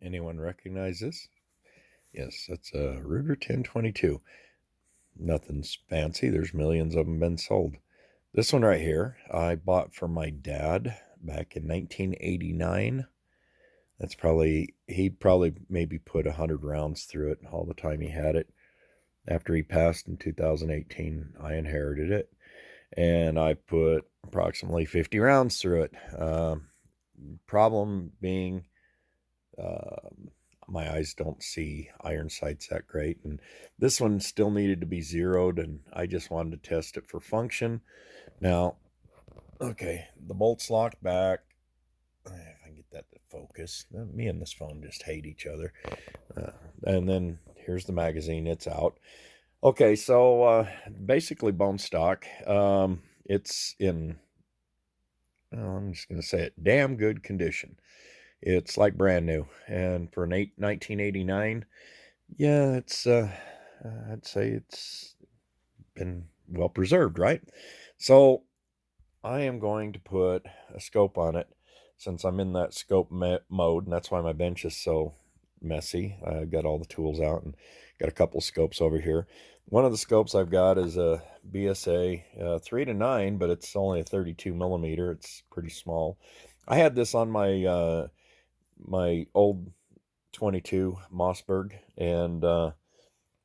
Anyone recognize this? Yes, that's a Ruger 1022. Nothing's fancy. There's millions of them been sold. This one right here, I bought for my dad back in 1989. He probably maybe put 100 rounds through it all the time he had it. After he passed in 2018, I inherited it, and I put approximately 50 rounds through it. Problem being, uh, my eyes don't see iron sights that great, and this one still needed to be zeroed, and I just wanted to test it for function. Now, okay, the bolt's locked back. If I can get that to focus. Me and this phone just hate each other. And then here's the magazine. It's out. Okay, so basically bone stock. It's in, well, I'm just going to say it, damn good condition. It's like brand new. And for 1989, yeah, I'd say it's been well preserved, right? So I am going to put a scope on it since I'm in that scope mode, and that's why my bench is so messy. I got all the tools out and got a couple scopes over here. One of the scopes I've got is a BSA 3-9, but it's only a 32 millimeter. It's pretty small. I had this on my old 22 Mossberg, and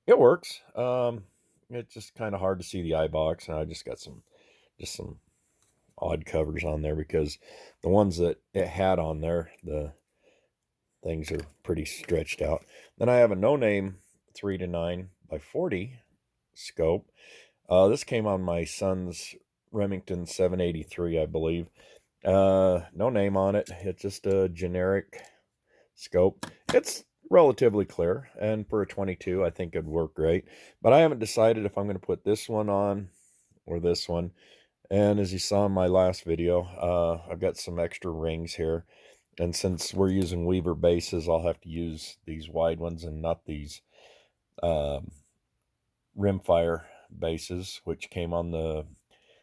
it works. It's just kind of hard to see the eye box, and I just got some odd covers on there because the ones that it had on there, the things are pretty stretched out. Then I have a No Name 3-9 by 40 scope. This came on my son's Remington 783, I believe. No name on it. It's just a generic scope. It's relatively clear, and for a 22, I think it'd work great. But I haven't decided if I'm going to put this one on or this one. And as you saw in my last video, I've got some extra rings here. And since we're using Weaver bases, I'll have to use these wide ones and not these um, rimfire bases, which came on the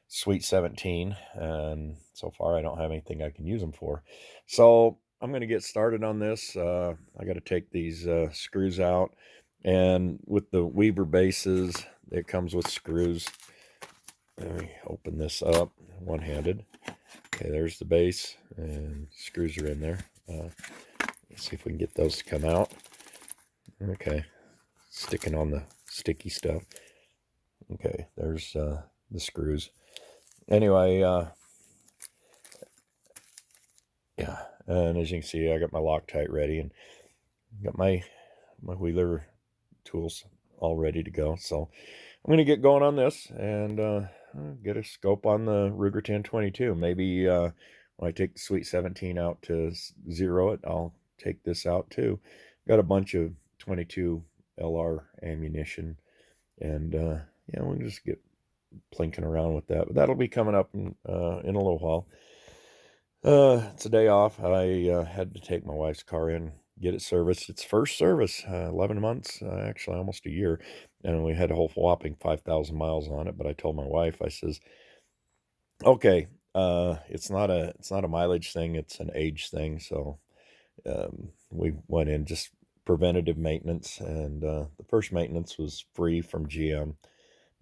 Sweet 17. And so far, I don't have anything I can use them for. So I'm going to get started on this. I got to take these screws out. And with the Weaver bases, it comes with screws. Let me open this up one-handed. Okay, there's the base, and screws are in there. Let's see if we can get those to come out. Okay, sticking on the sticky stuff. Okay, there's the screws. Anyway, yeah, and as you can see, I got my Loctite ready, and got my Wheeler tools all ready to go. So I'm going to get going on this and get a scope on the Ruger 1022. Maybe when I take the Sweet 17 out to zero it, I'll take this out too. Got a bunch of 22 LR ammunition, and yeah, we'll just get plinking around with that. But that'll be coming up in a little while. It's a day off. I had to take my wife's car in, get it serviced. It's first service, 11 months, actually almost a year. And we had a whole whopping 5,000 miles on it. But I told my wife, I says, okay, it's not a mileage thing. It's an age thing. So we went in just preventative maintenance. And the first maintenance was free from GM.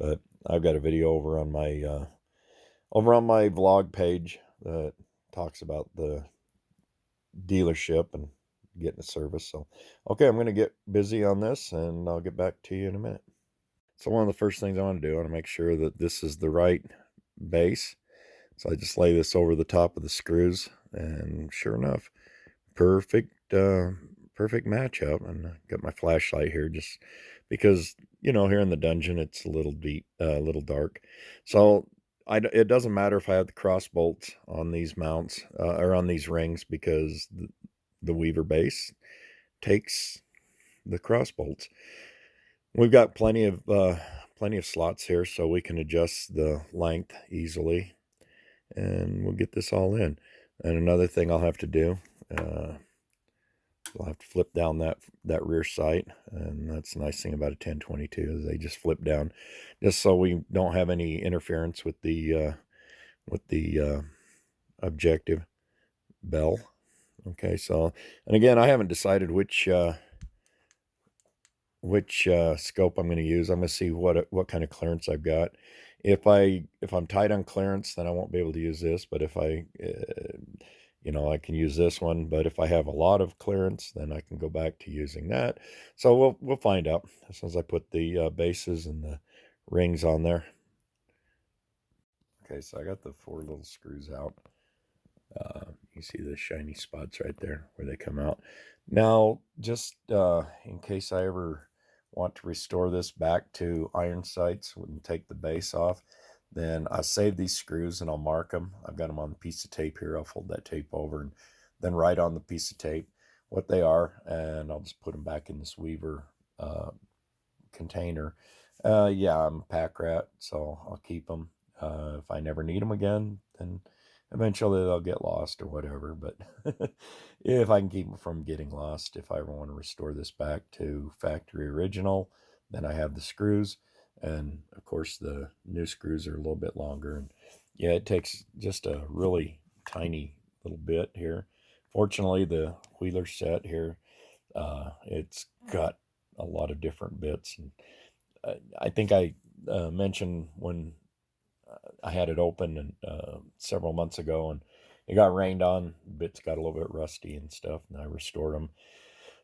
But I've got a video over on my vlog page that talks about the dealership and getting a service. So, okay, I'm going to get busy on this and I'll get back to you in a minute. So one of the first things I want to do, I want to make sure that this is the right base. So I just lay this over the top of the screws, and sure enough, perfect matchup. And I got my flashlight here just because, here in the dungeon, it's a little deep, a little dark. So it doesn't matter if I have the cross bolts on these mounts or on these rings, because the Weaver base takes the cross bolts. We've got plenty of slots here, so we can adjust the length easily, and we'll get this all in. And another thing I'll have to do, we'll have to flip down that rear sight, and that's the nice thing about a 1022 is they just flip down, just so we don't have any interference with the objective bell. Okay, so, and again, I haven't decided which scope I'm going to use. I'm going to see what kind of clearance I've got. If I'm tight on clearance, then I won't be able to use this. But if I can use this one. But if I have a lot of clearance, then I can go back to using that. So we'll find out as soon as I put the bases and the rings on there. Okay, so I got the 4 little screws out. You see the shiny spots right there where they come out. Now, just in case I ever want to restore this back to iron sights and take the base off, then I save these screws and I'll mark them. I've got them on a piece of tape here. I'll fold that tape over and then write on the piece of tape what they are, and I'll just put them back in this Weaver container. Yeah, I'm a pack rat, so I'll keep them. If I never need them again, then eventually they'll get lost or whatever. But if I can keep them from getting lost, if I ever want to restore this back to factory original, then I have the screws. And of course, the new screws are a little bit longer. And yeah, it takes just a really tiny little bit here. Fortunately, the Wheeler set here, it's got a lot of different bits. And I think I mentioned when I had it open and several months ago, and it got rained on. Bits got a little bit rusty and stuff, and I restored them.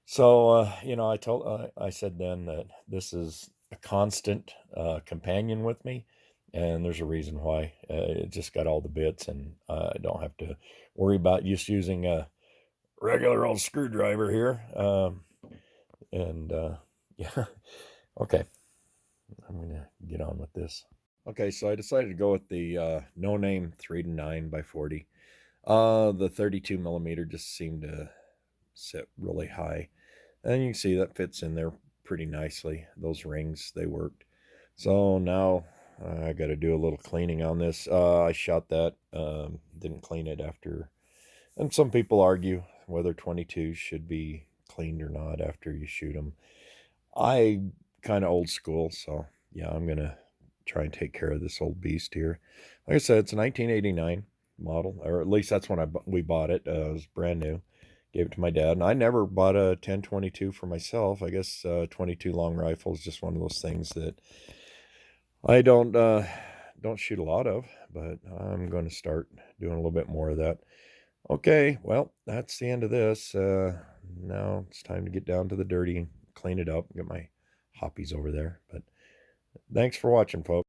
So I said then that this is a constant companion with me, and there's a reason why. It just got all the bits, and I don't have to worry about just using a regular old screwdriver here. And yeah, okay, I'm gonna get on with this. Okay, so I decided to go with the no name 3 to 9 by 40. The 32 millimeter just seemed to sit really high. And you can see that fits in there pretty nicely. Those rings, they worked. So now I got to do a little cleaning on this. I shot that, didn't clean it after. And some people argue whether 22s should be cleaned or not after you shoot them. I kind of old school, so yeah, I'm going to try and take care of this old beast here. Like I said, it's a 1989 model, or at least that's when we bought it. It was brand new. Gave it to my dad, and I never bought a 10-22 for myself. I guess 22 long rifle is just one of those things that I don't shoot a lot of, but I'm going to start doing a little bit more of that. Okay, well, that's the end of this. Now it's time to get down to the dirty and clean it up. Get my hoppies over there. But thanks for watching, folks.